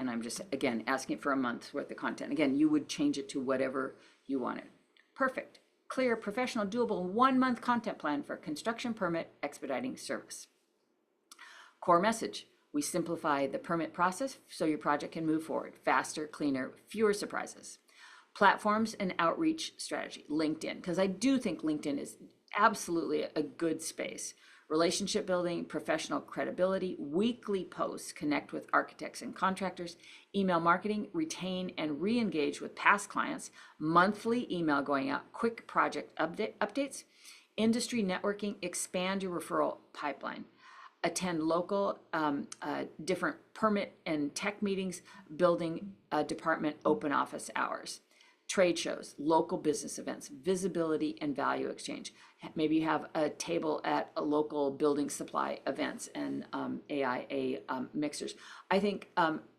And I'm just, again, asking for a month's worth of content. Again, you would change it to whatever you wanted. Perfect. Clear, professional, doable, 1-month content plan for construction permit expediting service. Core message. We simplify the permit process so your project can move forward faster, cleaner, fewer surprises. Platforms and outreach strategy. LinkedIn, because I do think LinkedIn is absolutely a good space. Relationship building, professional credibility, weekly posts, connect with architects and contractors, email marketing, retain and re-engage with past clients, monthly email going out, quick project updates, industry networking, expand your referral pipeline, attend local different permit and tech meetings, building department open office hours. Trade shows, local business events, visibility and value exchange. Maybe you have a table at a local building supply events and AIA mixers. I think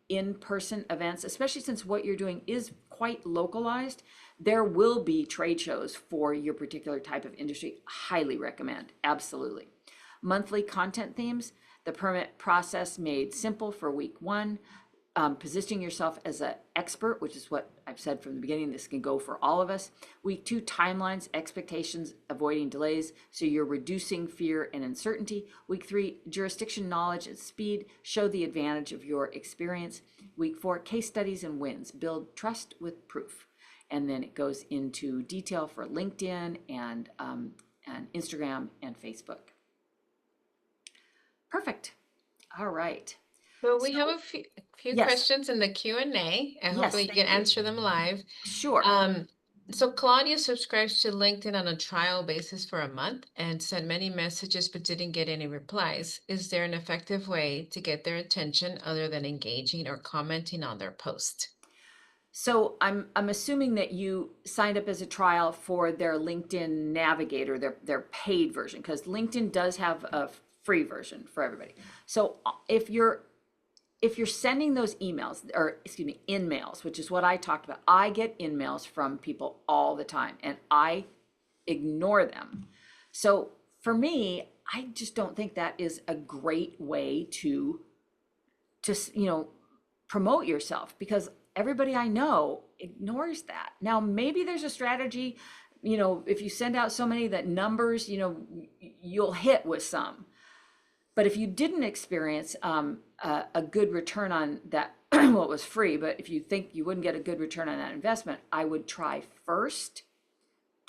in-person events, especially since what you're doing is quite localized, there will be trade shows for your particular type of industry. Highly recommend, absolutely. Monthly content themes, the permit process made simple for week 1, positioning yourself as an expert, which is what I've said from the beginning. This can go for all of us. Week 2, timelines, expectations, avoiding delays. So you're reducing fear and uncertainty. Week 3, jurisdiction, knowledge, and speed. Show the advantage of your experience. Week 4, case studies and wins. Build trust with proof. And then it goes into detail for LinkedIn and Instagram and Facebook. Perfect. All right. So we have a few Yes. questions in the Q&A, and Yes, hopefully you thank can you. answer them live. Sure. So Claudia subscribes to LinkedIn on a trial basis for a month and sent many messages but didn't get any replies. Is there an effective way to get their attention other than engaging or commenting on their post? So I'm assuming that you signed up as a trial for their LinkedIn Navigator, their paid version, because LinkedIn does have a free version for everybody. So if you're sending those emails, or excuse me, in-mails, which is what I talked about, I get in-mails from people all the time and I ignore them. So for me, I just don't think that is a great way to promote yourself, because everybody I know ignores that. Now, maybe there's a strategy, if you send out so many that numbers, you'll hit with some. But if you didn't experience a good return on that, well, it was free, but if you think you wouldn't get a good return on that investment, I would try first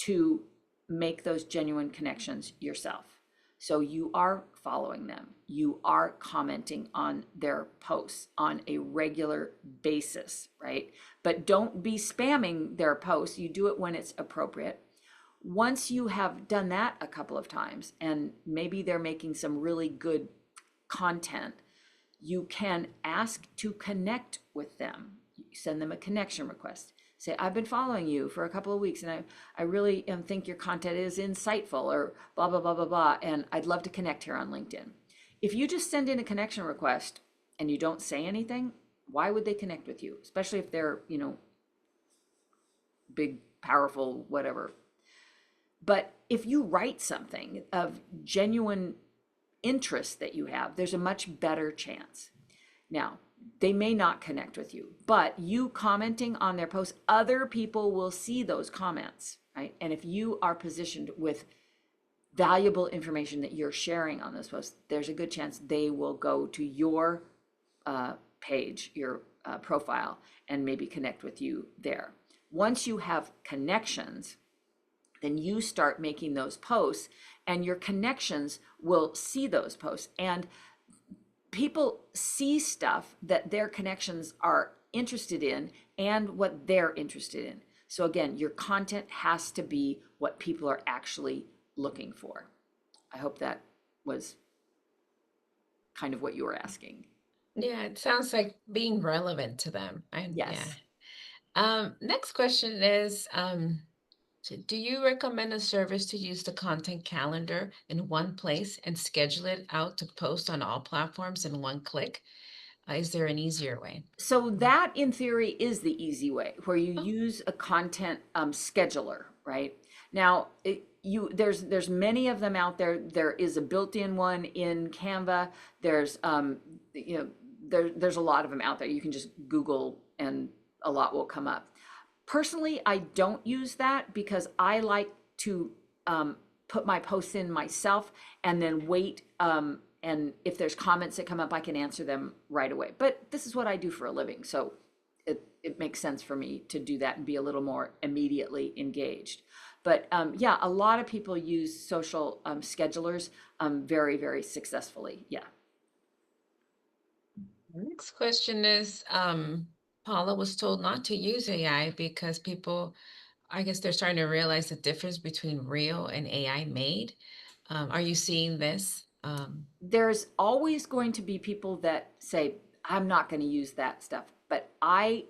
to make those genuine connections yourself. So you are following them, you are commenting on their posts on a regular basis, right? But don't be spamming their posts. You do it when it's appropriate. Once you have done that a couple of times, and maybe they're making some really good content, you can ask to connect with them. You send them a connection request. Say, I've been following you for a couple of weeks and I really think your content is insightful, or blah, blah, blah, blah, blah, and I'd love to connect here on LinkedIn. If you just send in a connection request and you don't say anything, why would they connect with you? Especially if they're, big, powerful, whatever. But if you write something of genuine interest that you have, there's a much better chance. Now, they may not connect with you, but you commenting on their posts, other people will see those comments, right? And if you are positioned with valuable information that you're sharing on those posts, there's a good chance they will go to your page, your profile, and maybe connect with you there. Once you have connections, then you start making those posts, and your connections will see those posts. And people see stuff that their connections are interested in and what they're interested in. So again, your content has to be what people are actually looking for. I hope that was kind of what you were asking. Yeah, it sounds like being relevant to them. Yes. Next question is, do you recommend a service to use the content calendar in one place and schedule it out to post on all platforms in one click? Is there an easier way? So that in theory is the easy way, where you use a content scheduler, right? Now, there's many of them out there. There is a built-in one in Canva. There's there's a lot of them out there. You can just Google and a lot will come up. Personally, I don't use that because I like to put my posts in myself and then wait. And if there's comments that come up, I can answer them right away. But this is what I do for a living. So it makes sense for me to do that and be a little more immediately engaged. But yeah, a lot of people use social schedulers very, very successfully. Yeah. Next question is, Paula was told not to use AI because people, I guess they're starting to realize the difference between real and AI made. Are you seeing this? There's always going to be people that say, I'm not going to use that stuff. But my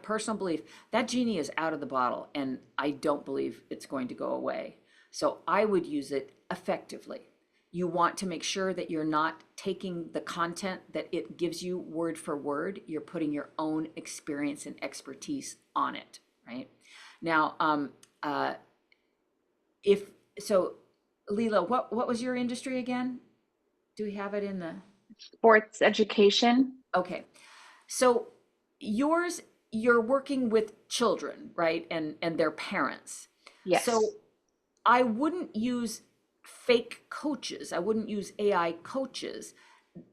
personal belief, that genie is out of the bottle and I don't believe it's going to go away. So I would use it effectively. You want to make sure that you're not taking the content that it gives you word for word. You're putting your own experience and expertise on it, right? Now, Leela, what was your industry again? Do we have it in the Sports education. Okay. So you're working with children, right? And their parents. Yes. So I wouldn't use fake coaches. I wouldn't use AI coaches.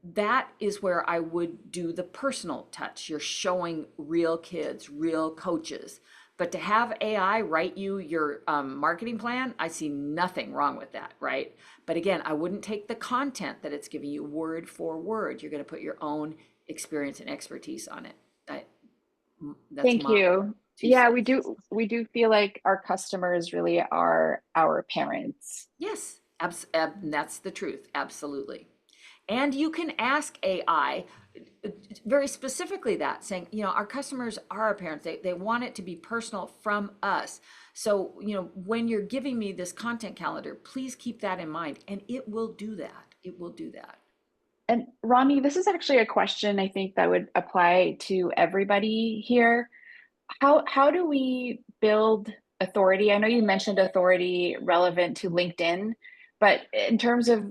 That is where I would do the personal touch. You're showing real kids, real coaches. But to have AI write you your marketing plan, I see nothing wrong with that, right? But again, I wouldn't take the content that it's giving you word for word. You're going to put your own experience and expertise on it. That's Thank my you. 2 Yeah, cents. we do feel like our customers really are our parents. Yes, that's the truth. Absolutely. And you can ask AI very specifically that, saying, our customers are our parents. They want it to be personal from us. So, when you're giving me this content calendar, please keep that in mind. And it will do that. It will do that. And Ronnie, this is actually a question I think that would apply to everybody here. How do we build authority? I know you mentioned authority relevant to LinkedIn, but in terms of,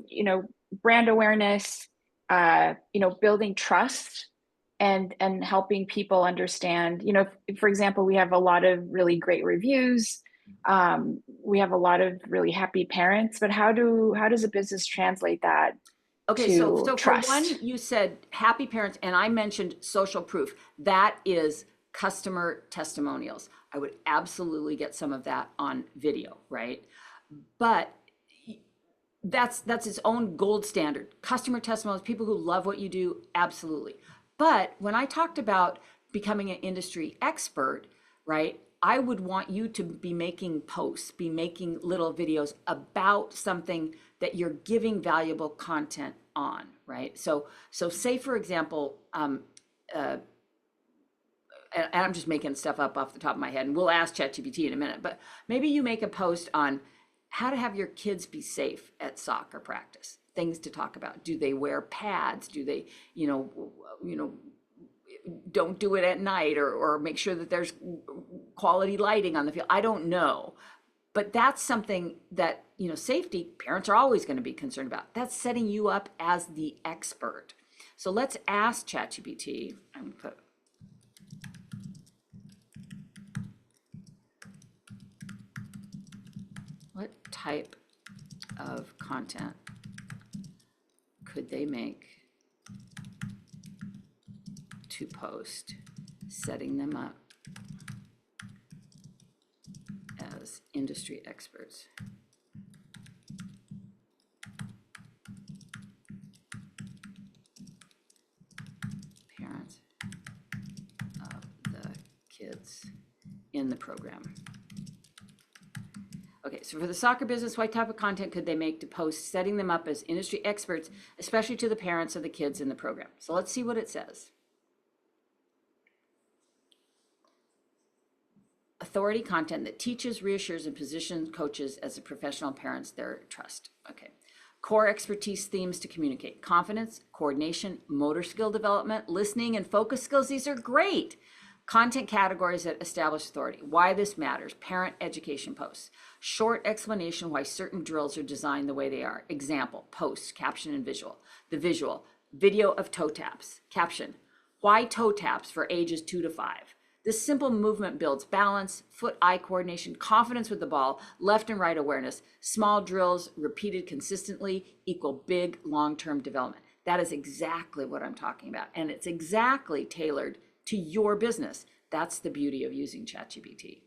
brand awareness, building trust and helping people understand, for example, we have a lot of really great reviews. We have a lot of really happy parents, but how does a business translate that Okay, so to for one, trust? you said happy parents, and I mentioned social proof. That is customer testimonials. I would absolutely get some of that on video, right? But that's its own gold standard. Customer testimonials, people who love what you do, absolutely. But when I talked about becoming an industry expert, right? I would want you to be making posts, be making little videos about something that you're giving valuable content on, right? So say for example, and I'm just making stuff up off the top of my head, and we'll ask ChatGPT in a minute, but maybe you make a post on how to have your kids be safe at soccer practice, things to talk about. Do they wear pads? Do they, don't do it at night, or make sure that there's quality lighting on the field? I don't know. But that's something that, safety, parents are always going to be concerned about. That's setting you up as the expert. So let's ask ChatGPT. I'm going to put what type of content could they make to post, setting them up as industry experts. Parents of the kids in the program. Okay, so for the soccer business, what type of content could they make to post, setting them up as industry experts, especially to the parents of the kids in the program? So let's see what it says. Authority content that teaches, reassures, and positions coaches as a professional parents their trust. Okay. Core expertise themes to communicate: confidence, coordination, motor skill development, listening, and focus skills. These are great. Content categories that establish authority: why this matters, parent education posts, short explanation why certain drills are designed the way they are. Example, post, caption, and visual. The visual, video of toe taps. Caption, why toe taps for ages 2 to 5. This simple movement builds balance, foot-eye coordination, confidence with the ball, left and right awareness. Small drills repeated consistently equal big long-term development. That is exactly what I'm talking about. And it's exactly tailored to your business. That's the beauty of using ChatGPT.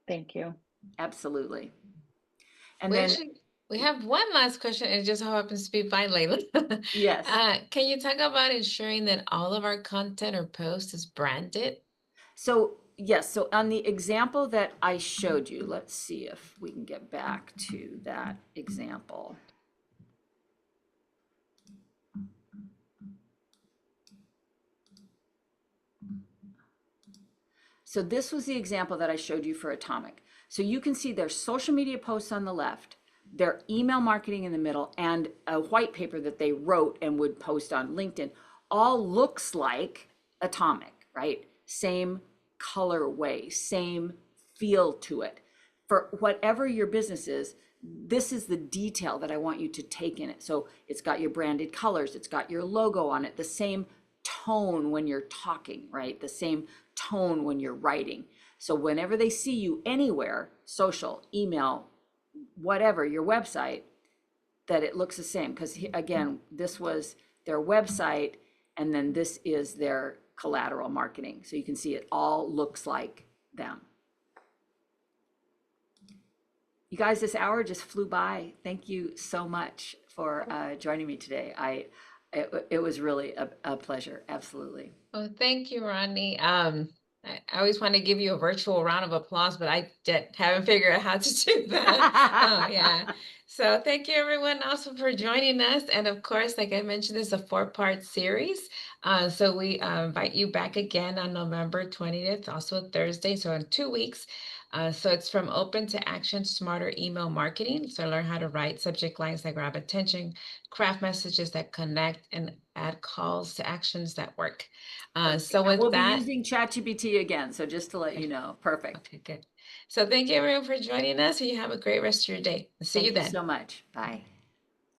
Thank you. Absolutely. And We then, actually we have one last question. It just so happens to be by Layla. yes. Can you talk about ensuring that all of our content or post is branded? So yes, so on the example that I showed you, let's see if we can get back to that example. So this was the example that I showed you for Atomic. So you can see their social media posts on the left, their email marketing in the middle, and a white paper that they wrote and would post on LinkedIn. All looks like Atomic, right? Same colorway, same feel to it. For whatever your business is, this is the detail that I want you to take in it. So it's got your branded colors, it's got your logo on it, the same tone when you're talking, right? The same tone when you're writing. So whenever they see you anywhere, social, email, whatever, your website, that it looks the same. Because again, this was their website, and then this is their collateral marketing. So you can see it all looks like them. You guys, this hour just flew by. Thank you so much for joining me today. It was really a pleasure. Absolutely. Oh, thank you, Rodney. I always want to give you a virtual round of applause, but I haven't figured out how to do that. Oh, yeah. So thank you, everyone, also for joining us. And of course, like I mentioned, this is a 4-part series. So we invite you back again on November 20th, also Thursday, so in 2 weeks. So it's from open to action, smarter email marketing. So learn how to write subject lines that grab attention, craft messages that connect, and add calls to actions that work. So with we'll that, be using ChatGPT again. So just to let you know, perfect. okay, good. So thank you everyone for joining us. And you have a great rest of your day. See you then. Thank you so much. Bye.